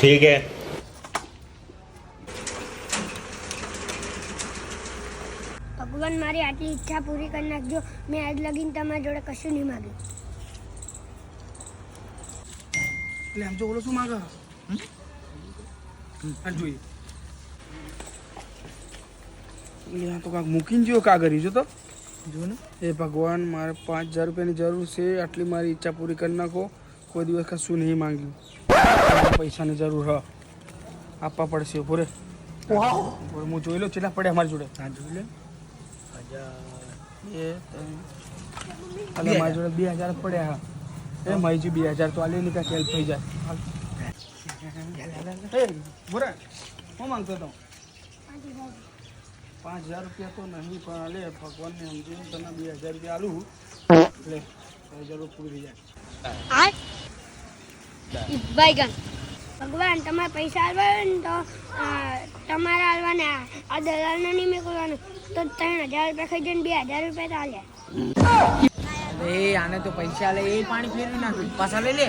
ठीक है ભગવાન મારી આટલી ઈચ્છા પૂરી કરી નાખજો. મેં આજ લગીને તમારા જોડે કશું નહીં માગ્યું. એટલે આમ તો ઓલો શું માગે જોઈએ એટલે આ તો કાંક મૂકીને જો કાગરી જો તો જો ને એ ભગવાન મારે 5000 રૂપિયાની જરૂર છે. આટલી મારી ઈચ્છા પૂરી કરી નાખો. કોઈ દિવસ કશું નહીં માંગ્યું. પૈસાની જરૂર હા આપવા પડશે. પૂરે હું જોઈ લો કેટલા પડે અમારી જોડે. હા જોઈ લે 1000 મારી જોડે 2000 પડ્યા. હા એ મારી 2000 તો આલી ની કાંઈ હેલ્પ થઈ જાય. બોરે હું માંગતો હતો 5000 રૂપિયા તો નહીં પણ આલે ભગવાનને સમજીને તને 2000 રૂપિયા આલું એટલે જરૂર પૂરી થઈ જાય. ભગવાન તમારે પૈસા આલવા ને તો તમારા આલવાના આ દલાલને નહીં મેકવાનું તો 3000 રૂપિયા ખાઈ જઈને 2000 રૂપિયા તો આલ્યા. આને તો પૈસા લે એ પાણી ફેરવી નાખ્યું પાછા લઈ લે.